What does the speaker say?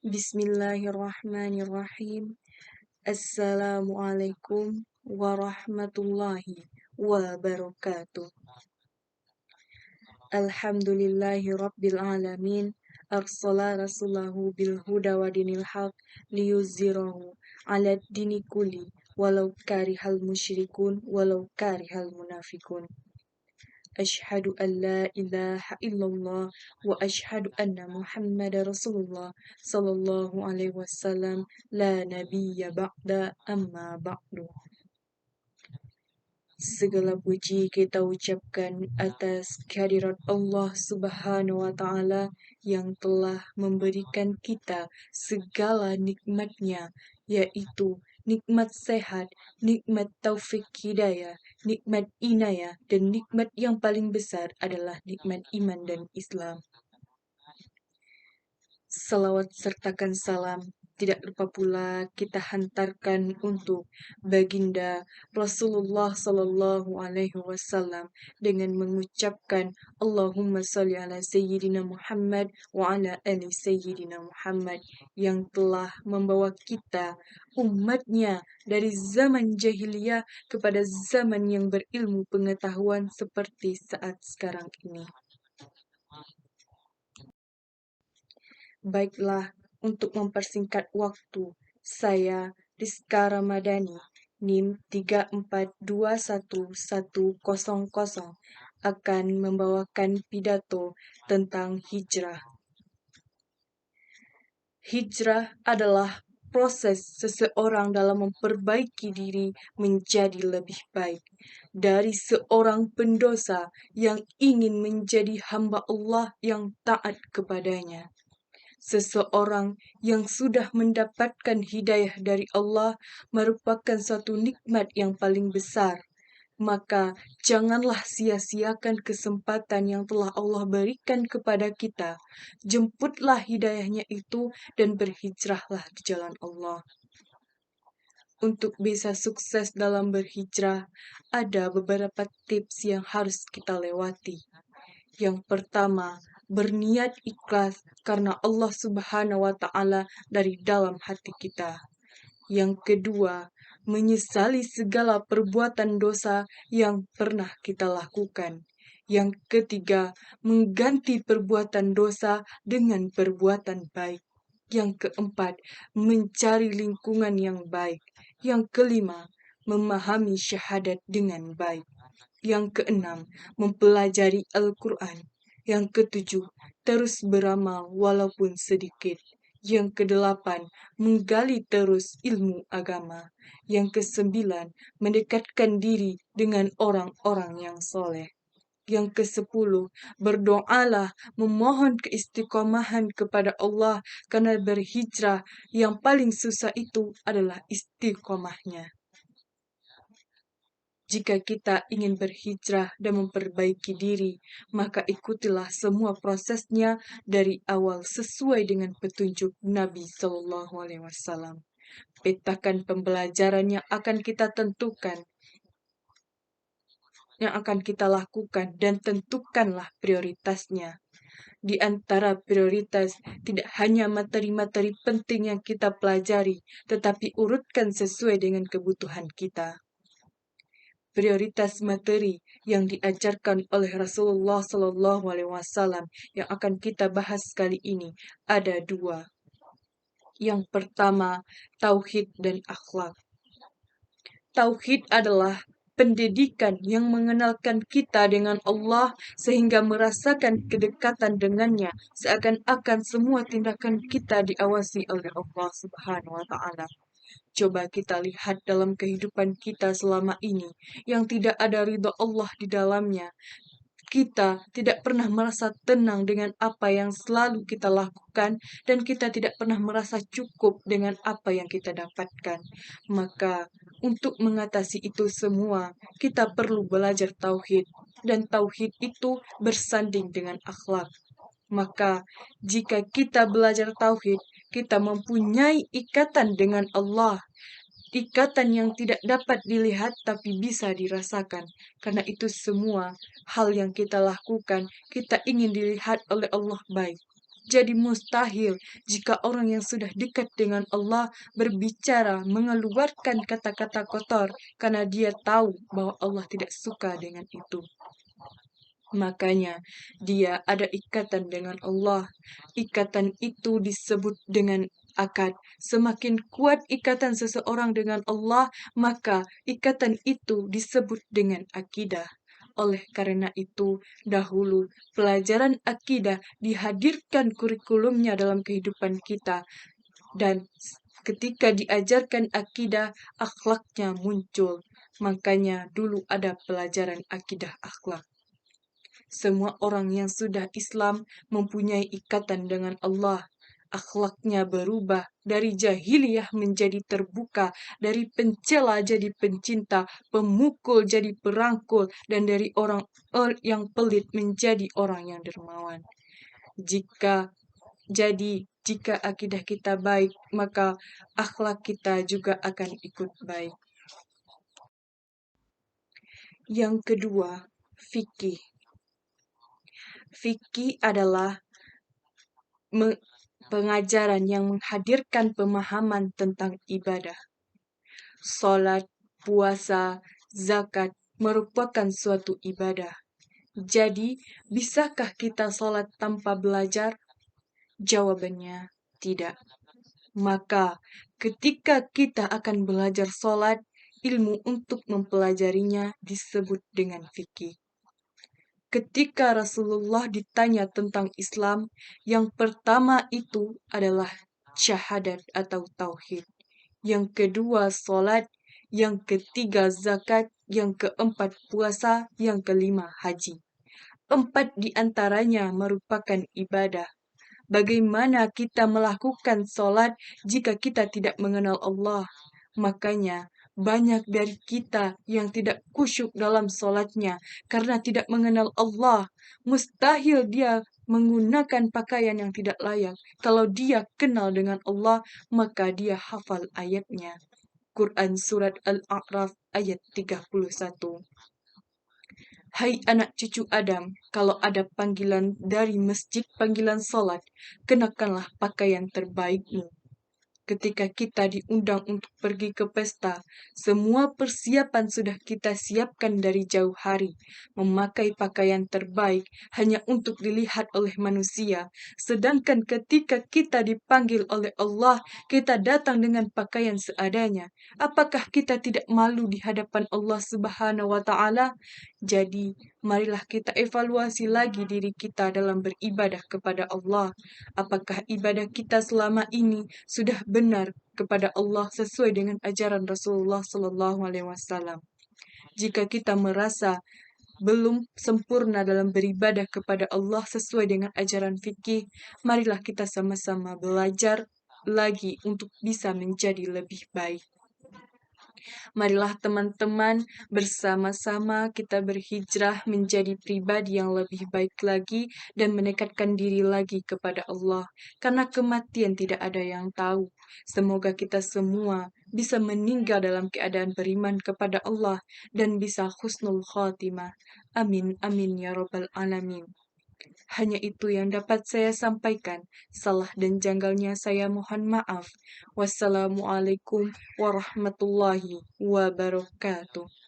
Bismillahirrahmanirrahim. Assalamualaikum warahmatullahi wabarakatuh. Alhamdulillahi rabbil alamin. Arsala rasulahu bil huda wa dinil haq liyuzhirahu ala dini kulli walau karihal musyrikun walau karihal munafikun. Asyhadu an la ilaha illallah wa asyhadu anna Muhammad Rasulullah sallallahu alaihi wasallam la nabiyya ba'da amma ba'du. Segala puji kita ucapkan atas kehadirat Allah Subhanahu wa taala yang telah memberikan kita segala nikmatnya, yaitu nikmat sehat, nikmat taufik hidayah, nikmat inayah, dan nikmat yang paling besar adalah nikmat iman dan Islam. Salawat sertakan salam tidak lupa pula kita hantarkan untuk baginda Rasulullah Sallallahu Alaihi Wasallam dengan mengucapkan Allahumma salli ala Sayyidina Muhammad wa ala ali Sayyidina Muhammad yang telah membawa kita umatnya dari zaman jahiliyah kepada zaman yang berilmu pengetahuan seperti saat sekarang ini. Baiklah, untuk mempersingkat waktu, saya Rizka Ramadhani, NIM 34211000 akan membawakan pidato tentang hijrah. Hijrah adalah proses seseorang dalam memperbaiki diri menjadi lebih baik. Dari seorang pendosa yang ingin menjadi hamba Allah yang taat kepadanya. Seseorang yang sudah mendapatkan hidayah dari Allah merupakan suatu nikmat yang paling besar. Maka janganlah sia-siakan kesempatan yang telah Allah berikan kepada kita. Jemputlah hidayahnya itu dan berhijrahlah di jalan Allah. Untuk bisa sukses dalam berhijrah, ada beberapa tips yang harus kita lewati. Yang pertama, berniat ikhlas karena Allah Subhanahu wa taala dari dalam hati kita. Yang kedua, menyesali segala perbuatan dosa yang pernah kita lakukan. Yang ketiga, mengganti perbuatan dosa dengan perbuatan baik. Yang keempat, mencari lingkungan yang baik. Yang kelima, memahami syahadat dengan baik. Yang keenam, mempelajari Al-Quran. Yang ketujuh, terus beramal walaupun sedikit. Yang kedelapan, menggali terus ilmu agama. Yang kesembilan, mendekatkan diri dengan orang-orang yang soleh. Yang kesepuluh, berdoalah memohon keistiqomahan kepada Allah karena berhijrah yang paling susah itu adalah istiqomahnya. Jika kita ingin berhijrah dan memperbaiki diri, maka ikutilah semua prosesnya dari awal sesuai dengan petunjuk Nabi Shallallahu Alaihi Wasallam. Petakan pembelajaran yang akan kita tentukan, yang akan kita lakukan, dan tentukanlah prioritasnya. Di antara prioritas tidak hanya materi-materi penting yang kita pelajari, tetapi urutkan sesuai dengan kebutuhan kita. Prioritas materi yang diajarkan oleh Rasulullah Sallallahu Alaihi Wasallam yang akan kita bahas kali ini ada dua. Yang pertama, tauhid dan akhlak. Tauhid adalah pendidikan yang mengenalkan kita dengan Allah sehingga merasakan kedekatan dengannya seakan-akan semua tindakan kita diawasi oleh Allah Subhanahu wa taala. Coba kita lihat dalam kehidupan kita selama ini yang tidak ada ridho Allah di dalamnya. Kita tidak pernah merasa tenang dengan apa yang selalu kita lakukan dan kita tidak pernah merasa cukup dengan apa yang kita dapatkan. Maka untuk mengatasi itu semua, kita perlu belajar tauhid dan tauhid itu bersanding dengan akhlak. Maka jika kita belajar tauhid, kita mempunyai ikatan dengan Allah. Ikatan yang tidak dapat dilihat tapi bisa dirasakan. Karena itu semua hal yang kita lakukan, kita ingin dilihat oleh Allah baik. Jadi mustahil jika orang yang sudah dekat dengan Allah berbicara mengeluarkan kata-kata kotor karena dia tahu bahwa Allah tidak suka dengan itu. Makanya dia ada ikatan dengan Allah. Ikatan itu disebut dengan akad. Semakin kuat ikatan seseorang dengan Allah, maka ikatan itu disebut dengan akidah. Oleh karena itu, dahulu pelajaran akidah dihadirkan kurikulumnya dalam kehidupan kita. Dan ketika diajarkan akidah, akhlaknya muncul. Makanya dulu ada pelajaran akidah akhlak. Semua orang yang sudah Islam mempunyai ikatan dengan Allah. Akhlaknya berubah dari jahiliyah menjadi terbuka, dari pencela jadi pencinta, pemukul jadi perangkul, dan dari orang yang pelit menjadi orang yang dermawan. Jika jika akidah kita baik, maka akhlak kita juga akan ikut baik. Yang kedua, fikih. Fikih adalah pengajaran yang menghadirkan pemahaman tentang ibadah. Salat, puasa, zakat merupakan suatu ibadah. Jadi, bisakah kita salat tanpa belajar? Jawabannya tidak. Maka, ketika kita akan belajar salat, ilmu untuk mempelajarinya disebut dengan fikih. Ketika Rasulullah ditanya tentang Islam, yang pertama itu adalah syahadat atau tauhid. Yang kedua salat, yang ketiga zakat, yang keempat puasa, yang kelima haji. 4 di antaranya merupakan ibadah. Bagaimana kita melakukan salat jika kita tidak mengenal Allah? Makanya banyak dari kita yang tidak khusyuk dalam salatnya karena tidak mengenal Allah. Mustahil dia menggunakan pakaian yang tidak layak. Kalau dia kenal dengan Allah, maka dia hafal ayatnya. Quran Surat Al-A'raf ayat 31. Hai anak cucu Adam, kalau ada panggilan dari masjid panggilan salat, kenakanlah pakaian terbaikmu. Ketika kita diundang untuk pergi ke pesta, semua persiapan sudah kita siapkan dari jauh hari. Memakai pakaian terbaik hanya untuk dilihat oleh manusia. Sedangkan ketika kita dipanggil oleh Allah, kita datang dengan pakaian seadanya. Apakah kita tidak malu di hadapan Allah Subhanahu wa Ta'ala? Jadi, marilah kita evaluasi lagi diri kita dalam beribadah kepada Allah. Apakah ibadah kita selama ini sudah benar kepada Allah sesuai dengan ajaran Rasulullah Sallallahu Alaihi Wasallam? Jika kita merasa belum sempurna dalam beribadah kepada Allah sesuai dengan ajaran fikih, marilah kita sama-sama belajar lagi untuk bisa menjadi lebih baik. Marilah teman-teman bersama-sama kita berhijrah menjadi pribadi yang lebih baik lagi dan mendekatkan diri lagi kepada Allah. Karena kematian tidak ada yang tahu. Semoga kita semua bisa meninggal dalam keadaan beriman kepada Allah dan bisa husnul khatimah. Amin, amin ya rabbal alamin. Hanya itu yang dapat saya sampaikan. Salah dan janggalnya saya mohon maaf. Wassalamualaikum warahmatullahi wabarakatuh.